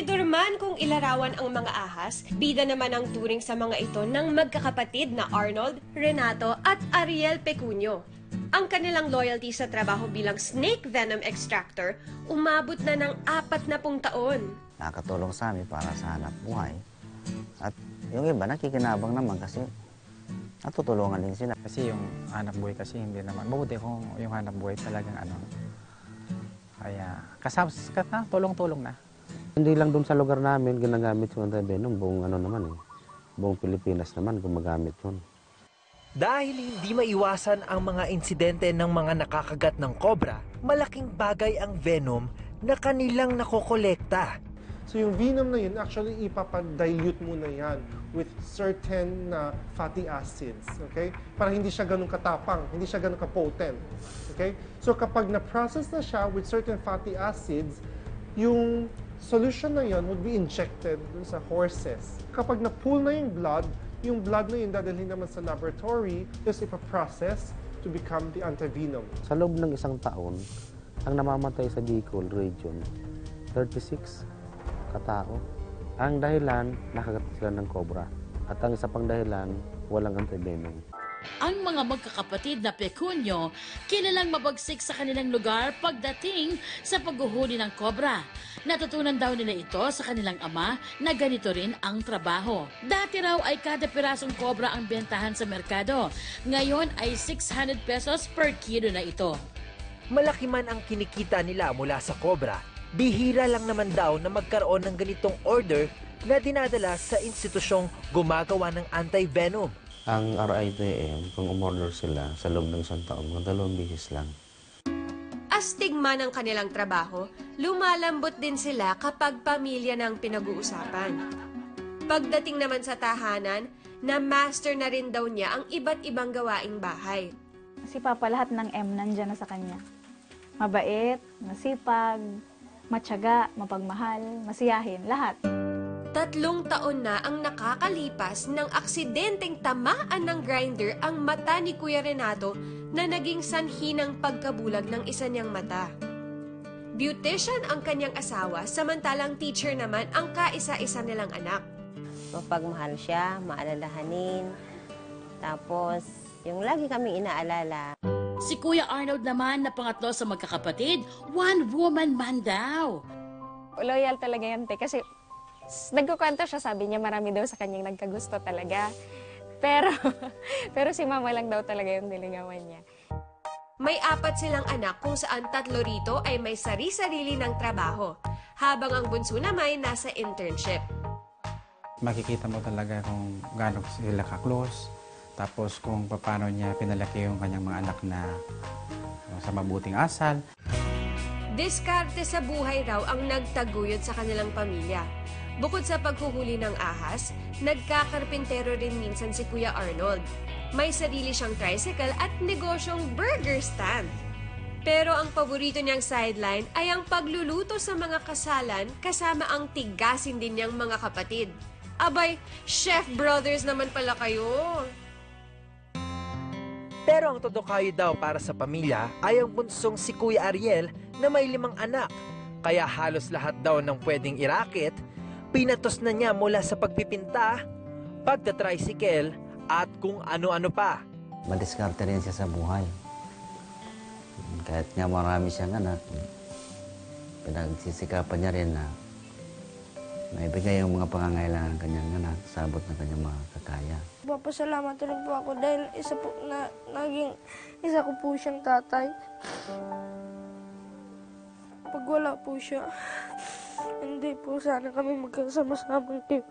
Tinidor man kung ilarawan ang mga ahas, bida naman ang turing sa mga ito ng magkakapatid na Arnold, Renato at Ariel Pecunio. Ang kanilang loyalty sa trabaho bilang snake venom extractor umabot na ng 40 taon. Nakakatulong sa amin para sa hanap buhay. At yung iba nakikinabang naman kasi natutulungan din sila. Kasi yung hanap buhay kasi hindi naman. Mabuti kung yung hanap buhay talagang ano. Kaya tulong-tulong na. Hindi lang doon sa lugar namin ginagamit yung anti-venom. Buong ano naman eh. Buong Pilipinas naman gumagamit yun. Dahil hindi maiwasan ang mga insidente ng mga nakakagat ng cobra, malaking bagay ang venom na kanilang nakokolekta. So yung venom na yun, actually ipapag-dilute muna yan with certain fatty acids, okay? Para hindi siya ganun katapang, hindi siya ganun kapotent, okay? So kapag na-process na siya with certain fatty acids, yung solution na yun would be injected sa horses. Kapag na-pool na yung blood na yun dadalhin naman sa laboratory, just ipaprocess to become the antivenom. Sa loob ng isang taon, ang namamatay sa Bicol region, 36 katao. Ang dahilan, nakagat sila ng cobra. At ang isa pang dahilan, walang antivenom. Ang mga magkakapatid na Pecunio, kilalang mabagsik sa kanilang lugar pagdating sa paghuhuli ng cobra. Natutunan daw nila ito sa kanilang ama na ganito rin ang trabaho. Dati raw ay kada pirasong cobra ang bentahan sa merkado. Ngayon ay 600 pesos per kilo na ito. Malaki man ang kinikita nila mula sa cobra, bihira lang naman daw na magkaroon ng ganitong order na dinadala sa institusyong gumagawa ng anti-venom. Ang RITM, kung umorder sila sa loob ng isang taon, mga 2 bisis lang. Astigma ng kanilang trabaho, lumalambot din sila kapag pamilya ng pinag-uusapan. Pagdating naman sa tahanan, na-master na rin daw niya ang iba't ibang gawaing bahay. Si Papa, lahat ng M nandyan na sa kanya. Mabait, masipag, matyaga, mapagmahal, masiyahin, lahat. 3 taon na ang nakakalipas ng aksidenteng tamaan ng grinder ang mata ni Kuya Renato na naging sanhi ng pagkabulag ng isa niyang mata. Beautician ang kanyang asawa, samantalang teacher naman ang kaisa-isa nilang anak. Mapagmahal siya, maalalahanin, tapos yung lagi kaming inaalala. Si Kuya Arnold naman na pangatlo sa magkakapatid, one woman man daw. Loyal talaga yan, te, kasi nagkukwento siya, sabi niya marami daw sa kanyang nagkagusto talaga. Pero si Mama lang daw talaga yung niligawan niya. May 4 silang anak kung saan 3 rito ay may sari-sarili ng trabaho, habang ang bunso naman nasa internship. Makikita mo talaga kung gaano sila ka-close, tapos kung paano niya pinalaki yung kanyang mga anak na sa mabuting asal. Diskarte sa buhay raw ang nagtaguyod sa kanilang pamilya. Bukod sa paghuhuli ng ahas, nagkakarpintero rin minsan si Kuya Arnold. May sarili siyang tricycle at negosyong burger stand. Pero ang paborito niyang sideline ay ang pagluluto sa mga kasalan kasama ang tigasin din niyang mga kapatid. Abay, chef brothers naman pala kayo! Pero ang todokayo daw para sa pamilya ay ang bunsong si Kuya Ariel na may 5 anak. Kaya halos lahat daw ng pwedeng irakit, pinatos na niya mula sa pagpipinta, pagta-tricycle, at kung ano-ano pa. Madiskarte rin siya sa buhay. Kahit nga marami siyang anak, pinagsisikapan niya rin na maibigay yung mga pangangailangan ng kanyang anak sa abot ng kanyang mga kakaya. Papasalamat rin po ako dahil naging isa ko po siyang tatay. Pag wala po siya, hindi po sana kami magkasama-samang team.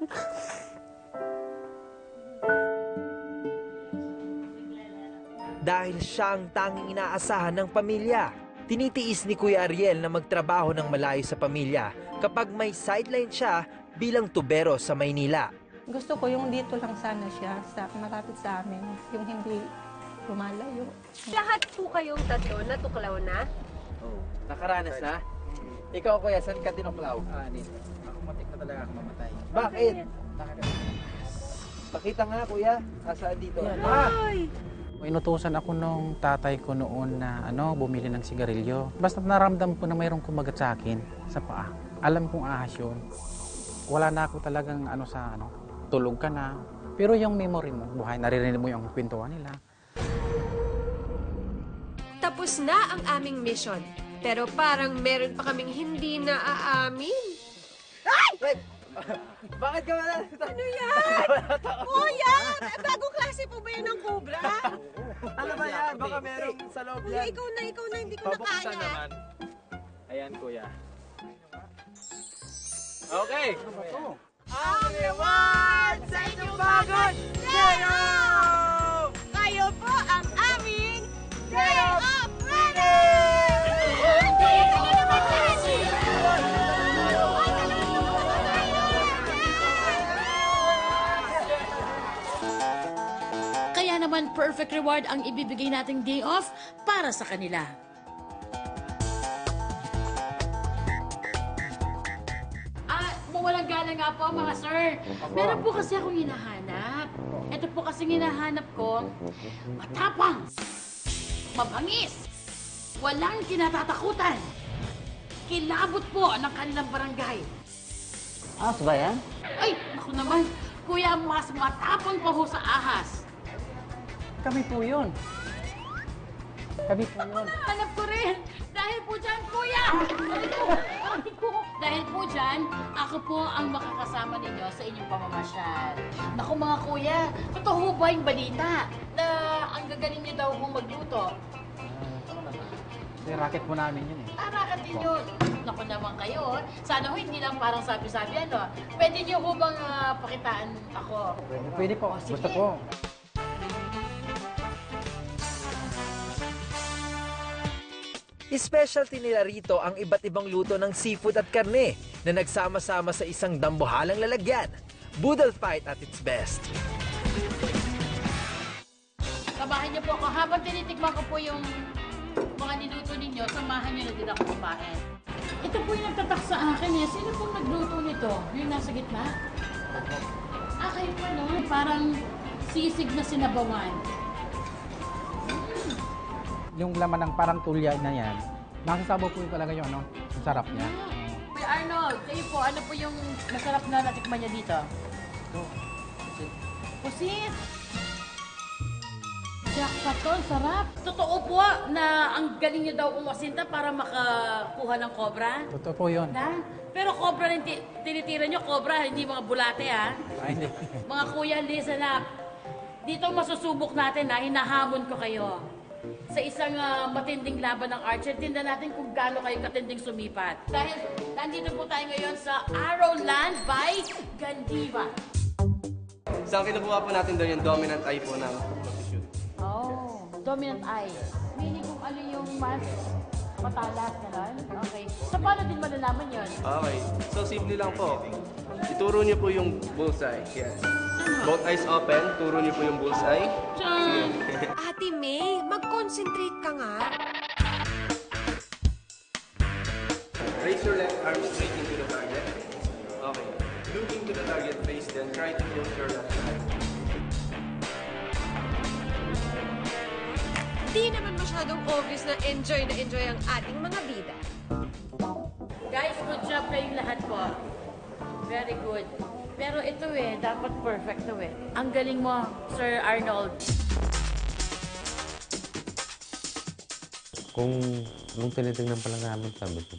Dahil siya ang tanging inaasahan ng pamilya, tinitiis ni Kuya Ariel na magtrabaho ng malayo sa pamilya kapag may sideline siya bilang tubero sa Maynila. Gusto ko yung dito lang sana siya, malapit sa amin, yung hindi lumalayo. Lahat po kayong 3 natuklaw na? Oo. Nakaranas na? Ikaw, Kuya, saan ka tinuklaw? Dito. Ako matik na talaga ako mamatay. Bakit? Pakita nga, Kuya. Nasaan dito? Ay! Inutusan ako nung tatay ko noon na bumili ng sigarilyo. Basta naramdam ko na mayroong kumagat sa akin sa paa. Alam kong ahas yun. wala na ako talagang tulog ka na. Pero yung memory mo, buhay, naririnig mo yung kwentuhan nila. Tapos na ang aming mission. Pero parang meron pa kaming hindi naaamin. Bakit ka wala? Ano yan? Kuya! Bagong klase po ba yan ng cobra? Ano ba yan? Baka meron sa loob Kuya, yan. ikaw na, hindi ko na Pabuksan kaya. naman. Ayan, kuya. Okay. Ang reward sa inyong pagod, Zero! Kayo po ang aming Day of Winning! Kaya naman perfect reward ang ibibigay nating day off para sa kanila. Mawalang gana nga po mga sir. Meron po kasi akong hinahanap. Ito po kasi hinahanap ko, matapang, mabangis, walang kinatatakutan, kilabot po ng kanilang barangay. Ahas ba yan? Ay, naku naman, kuya, mas matapang pa ho sa ahas. Kami po yun. Kami po yun. Hanap ko rin. Dahil po dyan, kuya! Dahil po dyan, ako po ang makakasama ninyo sa inyong pamamasyal. Naku mga kuya, totoo ba yung balita na ang gagaling niyo daw kung magluto? Racket po namin yun eh. Racket din yun. Naku naman kayo, sana ho hindi lang parang sabi-sabi Pwede niyo ho bang pakitaan ako? Pwede po. Sige. Gusto po. Specialty nila rito ang iba't ibang luto ng seafood at karne na nagsama-sama sa isang dambuhalang lalagyan. Boodle fight at its best. Samahan niyo po ako. Habang tinitikman ko po yung mga niluto ninyo, samahan niyo na din ako kumain. Ito po yung nagtatak sa akin eh. Sino pong nagluto nito? Yung nasa gitna? Kayo pa no? Parang sisig na sinabawan. Yung laman ng parang tulya na yan, masasabaw po talaga yung yung sarap niya. Kuya Arnold, kayo po, ano po yung masarap na natikman niya dito? Pusit! Jackpot to, sarap. Totoo po na ang galing niyo daw umasinta para makakuha ng cobra? Totoo po yun. Na? Pero cobra rin, tinitira niyo cobra, hindi mga bulate ha? Ay, hindi. Mga kuya, listen up. Dito masusubok natin ha, hinahamon ko kayo. Sa isang matinding laban ng archer, tindan natin kung gaano kayo katinding sumipat. Dahil nandito po tayo ngayon sa Arrowland by Gandiva. Sa kinukuha po natin doon yung dominant eye po ng shoot. Oh, dominant eye. Meaning kung ano yung mas matalas, gano'n? Okay. So, paano din malalaman yun? Okay. So, simple lang po. Ituro niyo po yung bullseye. Yes. Both eyes open. Turo niyo po yung bullseye. Sige. Ate May, mag-concentrate ka nga. Raise your left arm straight into the target. Okay. Looking to the target face, then try to close your left eye. Di naman masyadong obvious na enjoy ang ating mga bida. Guys, good job kayong lahat po. Very good. Pero ito dapat perfect to Ang galing mo, Sir Arnold. Kung nung tinitingnan pa lang namin, sabi ko,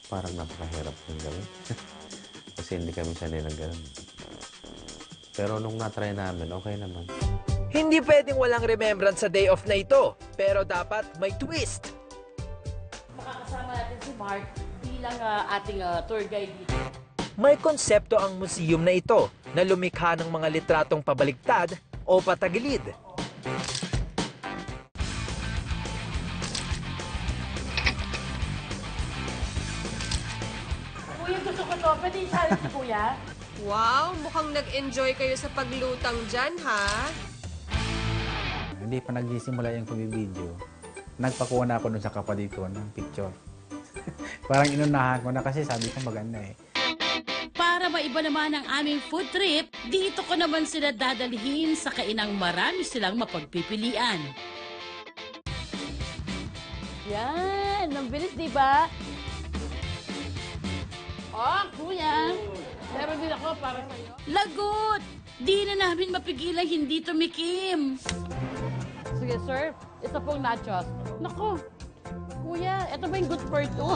parang napakahirap yung gawin. Kasi hindi kami sanay ng ganun. Pero nung na-try namin, okay naman. Hindi pwedeng walang remembrance sa day off na ito, pero dapat may twist. Makakasama natin si Mark bilang ating tour guide dito. May konsepto ang museum na ito na lumikha ng mga litratong pabaligtad o patagilid. Kuya, gusto ko to. Pwede i-challenge si Kuya? Wow, mukhang nag-enjoy kayo sa paglutang dyan, ha? Hindi pa nagsisimula yung pumibideo. Nagpakuha na ako dun sa kapatid ko ng picture. Parang inunahan ko na kasi sabi ko maganda eh. Para maiba naman ang aming food trip, dito ko naman sila dadalhin sa kainang marami silang mapagpipilian. Yan! Ang bilis, di ba? Oh, kuya! Meron din ako para sa'yo. Lagot! Di na namin mapigilan hindi tumikim. Sige, sir. Ito pong nachos. Nako, kuya, ito ba yung good for two?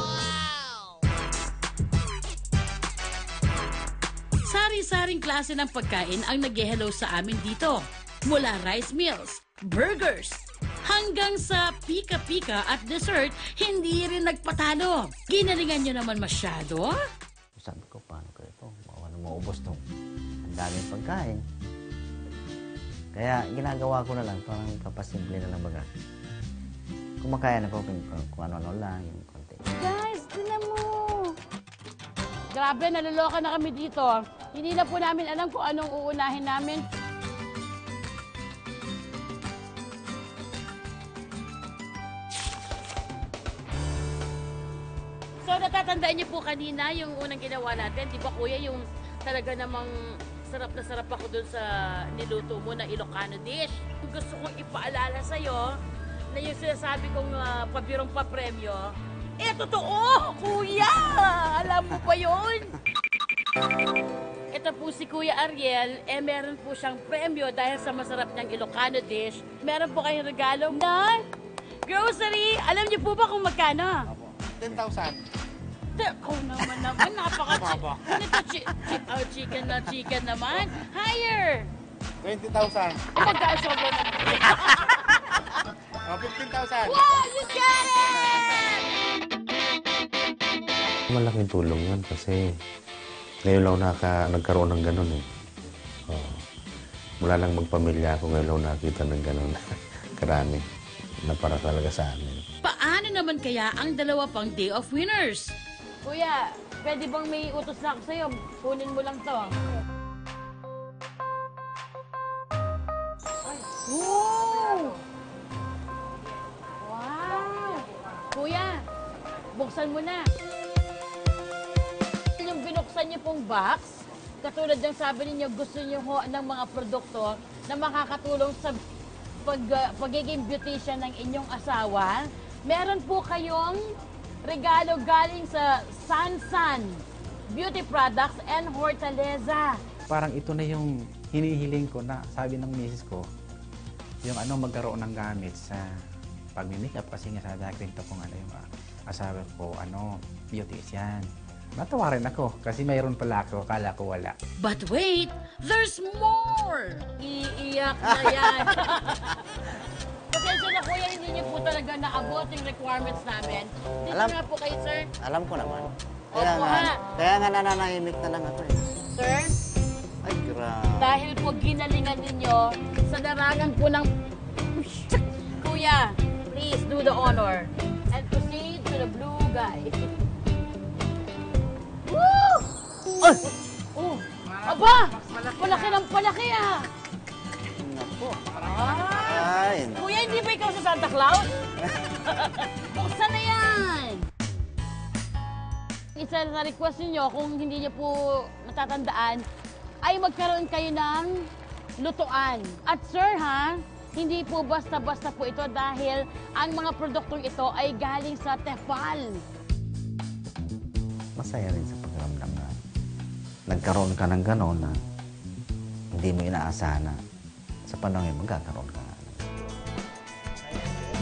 Sari-saring klase ng pagkain ang nag-hello sa amin dito. Mula rice meals, burgers, hanggang sa pika-pika at dessert, hindi rin nagpatalo. Ginalingan nyo naman masyado? Sabi ko, paano ko ito? Paano maubos itong ang daming pagkain. Kaya ginagawa ko na lang, parang kapasimple na lang baga. Kumakain ako kung ano-ano lang, yung konti. Guys, tinan mo! Grabe, naluloka na kami dito. Hindi na po namin alam kung anong uunahin namin. So, natatandaan niyo po kanina yung unang ginawa natin. Di ba, kuya, yung talaga namang sarap na sarap ako dun sa niluto mo na Ilocano dish. Gusto kong ipaalala sa'yo na yung sinasabi kong pabirong papremyo, totoo! Kuya! Alam mo ba yun? Ito po si Kuya Ariel, meron po siyang premyo dahil sa masarap niyang Ilocano dish. Meron po kayong regalo na grocery. Alam niyo po ba kung magkano? 10,000. Ikaw naman, chicken naman. Higher! 20,000. Magkasobra na. 15,000. Wow, you get it! Malaking tulong yan kasi ngayon lang nagkaroon ng ganun eh. Mula lang magpamilya ako, ngayon lang nakita ng ganun. Karami na para talaga sa amin. Paano naman kaya ang dalawa pang day of winners? Kuya, pwede bang may utos na ako sa'yo? Kunin mo lang to. Wow! Wow! Kuya, buksan mo na. Yung binuksan niyo pong box, katulad ng sabi niyo, gusto niyo ho ng mga produkto na makakatulong sa pagiging beautician ng inyong asawa. Meron po kayong regalo galing sa Sansan Beauty Products and Hortaleza. Parang ito na yung hinihiling ko na sabi ng misis ko, yung magkaroon ng gamit sa pag-makeup kasi nga sa kwento kong yung asawa ko, beautician. Natawa rin ako kasi mayroon pala ako, kala ko wala. But wait, there's more! Iiyak na yan. Pasensya na kuya, hindi niyo po talaga naabot yung requirements namin. Dito nga po kayo, sir. Alam ko naman. Opo, Kaya nga nananahimik na lang ako eh. Sir? Ay, grabe. Dahil po ginalingan ninyo sa larangan po ng... Kuya, please do the honor and proceed to the blue guy. Woo! Ay! Oh! Aba! Palaki ng palaki ah! Naku. Ay! Kuya, hindi ba ikaw sa Santa Claus? Buksan na yan! Isa sa request niyo, kung hindi niyo po natatandaan, ay magkaroon kayo ng lutuan. At sir ha, hindi po basta-basta po ito dahil ang mga produktong ito ay galing sa Tefal. Masaya rin sa pakiramdam na nagkaroon ka ng gano'n na hindi mo inaasahan na sa panahon yun magkakaroon ka.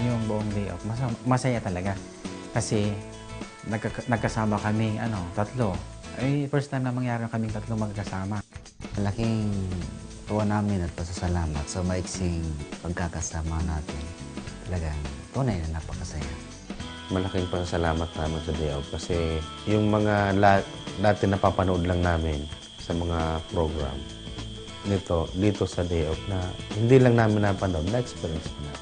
Yung buong day off, masaya talaga. Kasi nagkasama kami, tatlo. Ay, first time na mangyari kaming tatlo magkasama. Malaking tuwa namin at pasasalamat sa maiksing pagkakasama natin. Talagang tunay na napakasaya. Malaking pasasalamat namin sa day off kasi yung mga dati napapanood lang namin sa mga program dito sa day off na hindi lang namin napanood, na-experience ko na.